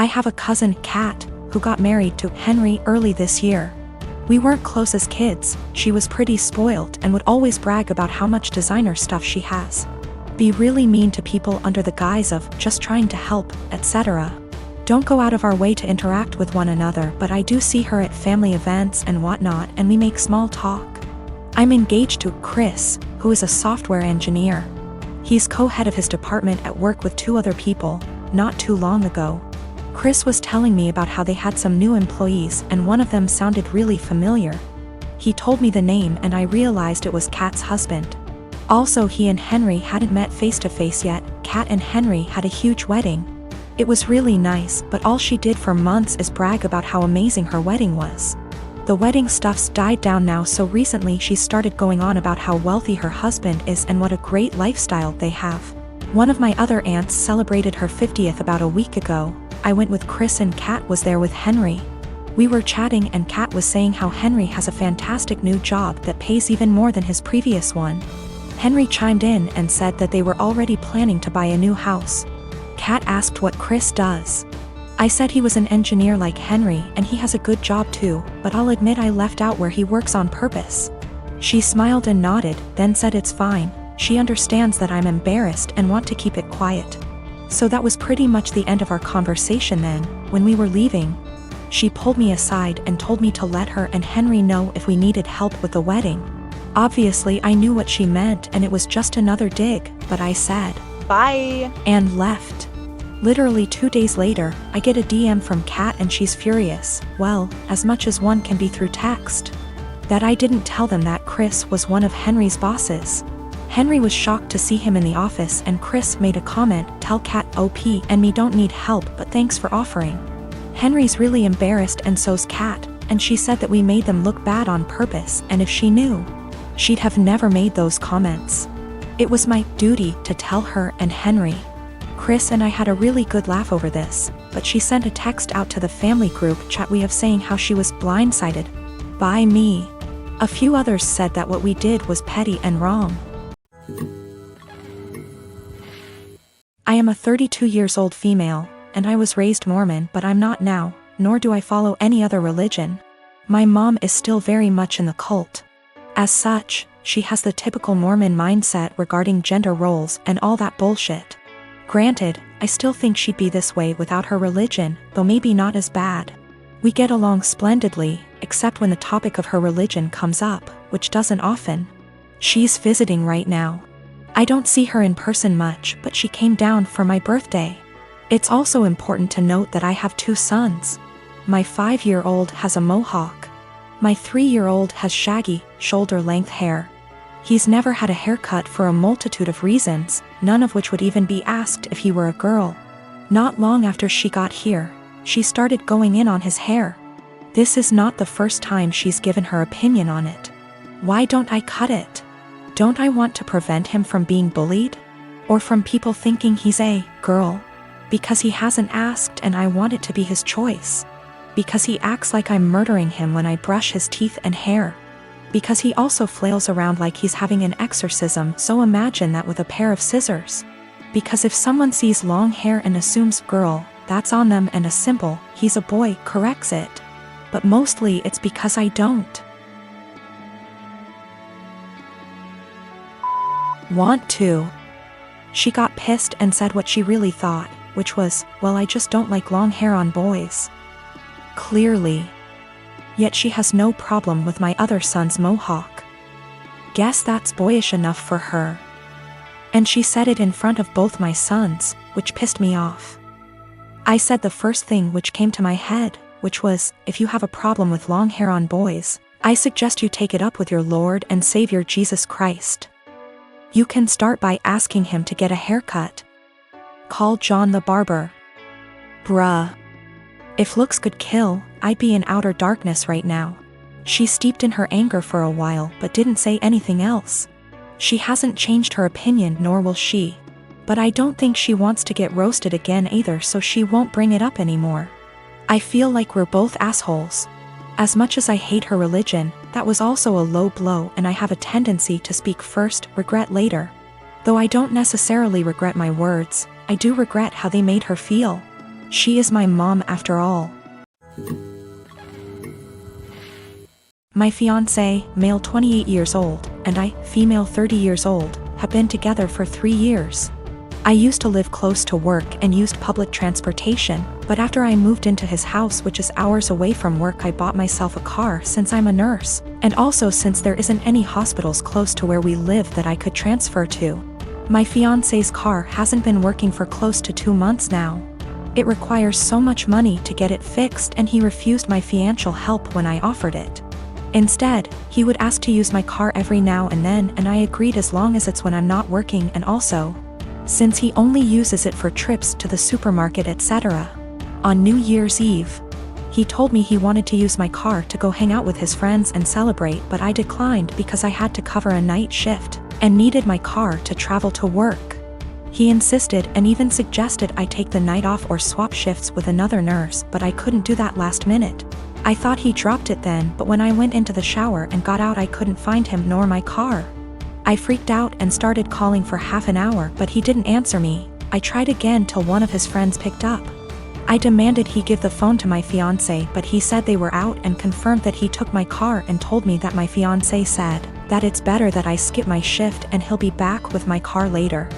I have a cousin, Kat, who got married to Henry early this year. We weren't close as kids, she was pretty spoiled and would always brag about how much designer stuff she has. Be really mean to people under the guise of just trying to help, etc. Don't go out of our way to interact with one another, but I do see her at family events and whatnot, and we make small talk. I'm engaged to Chris, who is a software engineer. He's co-head of his department at work with 2 other people, not too long ago. Chris was telling me about how they had some new employees and one of them sounded really familiar. He told me the name and I realized it was Kat's husband. Also, he and Henry hadn't met face to face yet. Kat and Henry had a huge wedding. It was really nice, but all she did for months is brag about how amazing her wedding was. The wedding stuff's died down now, so recently she started going on about how wealthy her husband is and what a great lifestyle they have. One of my other aunts celebrated her 50th about a week ago. I went with Chris and Kat was there with Henry. We were chatting and Kat was saying how Henry has a fantastic new job that pays even more than his previous one. Henry chimed in and said that they were already planning to buy a new house. Kat asked what Chris does. I said he was an engineer like Henry and he has a good job too, but I'll admit I left out where he works on purpose. She smiled and nodded, then said it's fine. She understands that I'm embarrassed and want to keep it quiet. So that was pretty much the end of our conversation then. When we were leaving, she pulled me aside and told me to let her and Henry know if we needed help with the wedding. Obviously I knew what she meant and it was just another dig, but I said, "Bye," and left. Literally 2 days later, I get a DM from Kat and she's furious, well, as much as one can be through text. That I didn't tell them that Chris was one of Henry's bosses. Henry was shocked to see him in the office and Chris made a comment, "Tell Kat OP and me don't need help but thanks for offering." Henry's really embarrassed and so's Kat, and she said that we made them look bad on purpose and if she knew, she'd have never made those comments. It was my duty to tell her and Henry. Chris and I had a really good laugh over this, but she sent a text out to the family group chat we have saying how she was blindsided by me. A few others said that what we did was petty and wrong. I am a 32 years old female, and I was raised Mormon, but I'm not now, nor do I follow any other religion. My mom is still very much in the cult. As such, she has the typical Mormon mindset regarding gender roles and all that bullshit. Granted, I still think she'd be this way without her religion, though maybe not as bad. We get along splendidly, except when the topic of her religion comes up, which doesn't often. She's visiting right now. I don't see her in person much, but she came down for my birthday. It's also important to note that I have 2 sons. My 5-year-old has a mohawk. My 3-year-old has shaggy, shoulder-length hair. He's never had a haircut for a multitude of reasons, none of which would even be asked if he were a girl. Not long after she got here, she started going in on his hair. This is not the first time she's given her opinion on it. Why don't I cut it? Don't I want to prevent him from being bullied? Or from people thinking he's a girl? Because he hasn't asked and I want it to be his choice. Because he acts like I'm murdering him when I brush his teeth and hair. Because he also flails around like he's having an exorcism, so imagine that with a pair of scissors. Because if someone sees long hair and assumes girl, that's on them, and a simple, he's a boy, corrects it. But mostly it's because I don't want to. She got pissed and said what she really thought, which was, well, I just don't like long hair on boys. Clearly. Yet she has no problem with my other son's mohawk. Guess that's boyish enough for her. And she said it in front of both my sons, which pissed me off. I said the first thing which came to my head, which was, if you have a problem with long hair on boys, I suggest you take it up with your Lord and Savior Jesus Christ. You can start by asking him to get a haircut. Call John the barber. Bruh. If looks could kill, I'd be in outer darkness right now. She steeped in her anger for a while but didn't say anything else. She hasn't changed her opinion, nor will she. But I don't think she wants to get roasted again either, so she won't bring it up anymore. I feel like we're both assholes. As much as I hate her religion, that was also a low blow, and I have a tendency to speak first, regret later. Though I don't necessarily regret my words, I do regret how they made her feel. She is my mom after all. My fiancé, male 28 years old, and I, female 30 years old, have been together for 3 years. I used to live close to work and used public transportation, but after I moved into his house, which is hours away from work, I bought myself a car since I'm a nurse, and also since there isn't any hospitals close to where we live that I could transfer to. My fiancé's car hasn't been working for close to 2 months now. It requires so much money to get it fixed, and he refused my financial help when I offered it. Instead, he would ask to use my car every now and then, and I agreed as long as it's when I'm not working, and also, since he only uses it for trips to the supermarket etc. On New Year's Eve, he told me he wanted to use my car to go hang out with his friends and celebrate, but I declined because I had to cover a night shift and needed my car to travel to work. He insisted and even suggested I take the night off or swap shifts with another nurse, but I couldn't do that last minute. I thought he dropped it then, but when I went into the shower and got out, I couldn't find him nor my car. I freaked out and started calling for half an hour, but he didn't answer me. I tried again till one of his friends picked up. I demanded he give the phone to my fiancé, but he said they were out and confirmed that he took my car and told me that my fiancé said that it's better that I skip my shift and he'll be back with my car later.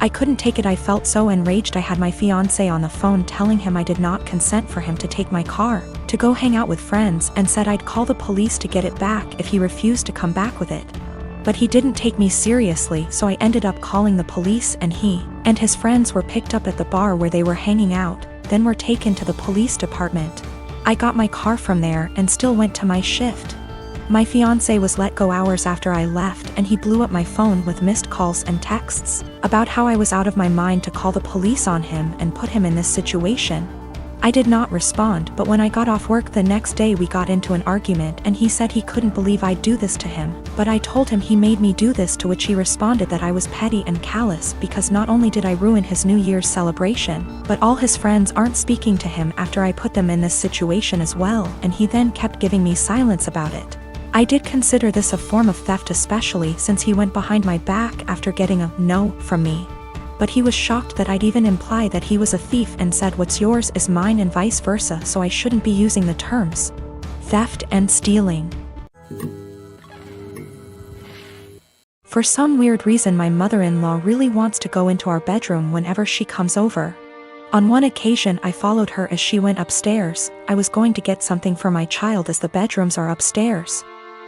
I couldn't take it. I felt so enraged. I had my fiancé on the phone telling him I did not consent for him to take my car to go hang out with friends, and said I'd call the police to get it back if he refused to come back with it. But he didn't take me seriously, so I ended up calling the police, and he and his friends were picked up at the bar where they were hanging out, then were taken to the police department. I got my car from there and still went to my shift. My fiancé was let go hours after I left, and he blew up my phone with missed calls and texts about how I was out of my mind to call the police on him and put him in this situation. I did not respond, but when I got off work the next day we got into an argument, and he said he couldn't believe I'd do this to him, but I told him he made me do this, to which he responded that I was petty and callous because not only did I ruin his New Year's celebration, but all his friends aren't speaking to him after I put them in this situation as well, and he then kept giving me silence about it. I did consider this a form of theft, especially since he went behind my back after getting a no from me. But he was shocked that I'd even imply that he was a thief and said what's yours is mine and vice versa, so I shouldn't be using the terms theft and stealing. For some weird reason, my mother-in-law really wants to go into our bedroom whenever she comes over. On one occasion I followed her as she went upstairs. I was going to get something for my child as the bedrooms are upstairs,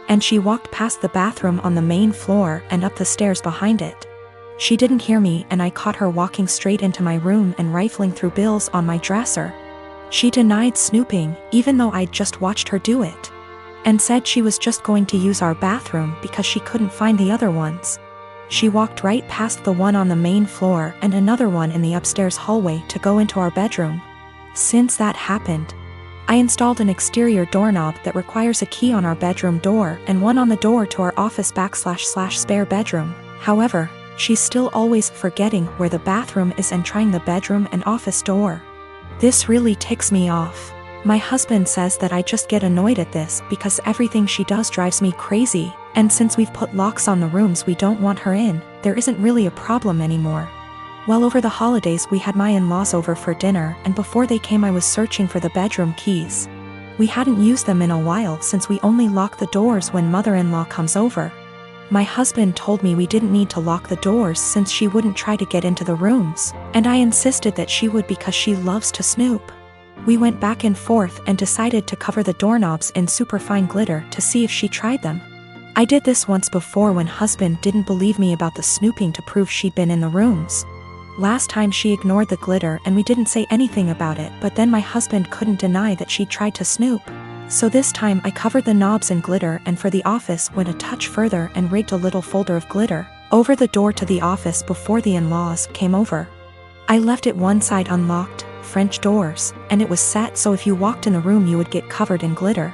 and she walked past the bathroom on the main floor and up the stairs behind it. She didn't hear me, and I caught her walking straight into my room and rifling through bills on my dresser. She denied snooping, even though I'd just watched her do it, and said she was just going to use our bathroom because she couldn't find the other ones. She walked right past the one on the main floor and another one in the upstairs hallway to go into our bedroom. Since that happened, I installed an exterior doorknob that requires a key on our bedroom door and one on the door to our office / spare bedroom. However, she's still always forgetting where the bathroom is and trying the bedroom and office door. This really ticks me off. My husband says that I just get annoyed at this because everything she does drives me crazy, and since we've put locks on the rooms we don't want her in, there isn't really a problem anymore. Well, over the holidays we had my in-laws over for dinner, and before they came I was searching for the bedroom keys. We hadn't used them in a while since we only lock the doors when mother-in-law comes over. My husband told me we didn't need to lock the doors since she wouldn't try to get into the rooms, and I insisted that she would because she loves to snoop. We went back and forth and decided to cover the doorknobs in superfine glitter to see if she tried them. I did this once before when husband didn't believe me about the snooping to prove she'd been in the rooms. Last time she ignored the glitter and we didn't say anything about it, but then my husband couldn't deny that she'd tried to snoop. So this time I covered the knobs in glitter, and for the office went a touch further and rigged a little folder of glitter over the door to the office before the in-laws came over. I left it one side unlocked, French doors, and it was set so if you walked in the room you would get covered in glitter.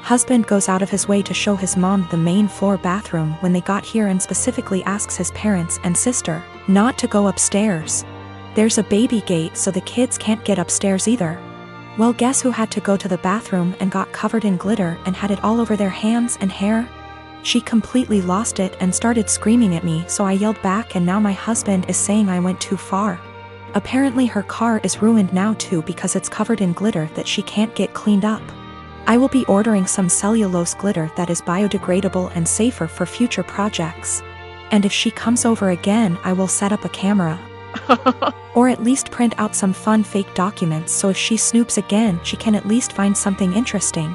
Husband goes out of his way to show his mom the main floor bathroom when they got here, and specifically asks his parents and sister not to go upstairs. There's a baby gate so the kids can't get upstairs either. Well, guess who had to go to the bathroom and got covered in glitter and had it all over their hands and hair? She completely lost it and started screaming at me, so I yelled back, and now my husband is saying I went too far. Apparently her car is ruined now too because it's covered in glitter that she can't get cleaned up. I will be ordering some cellulose glitter that is biodegradable and safer for future projects. And if she comes over again, I will set up a camera. Or at least print out some fun fake documents so if she snoops again, she can at least find something interesting.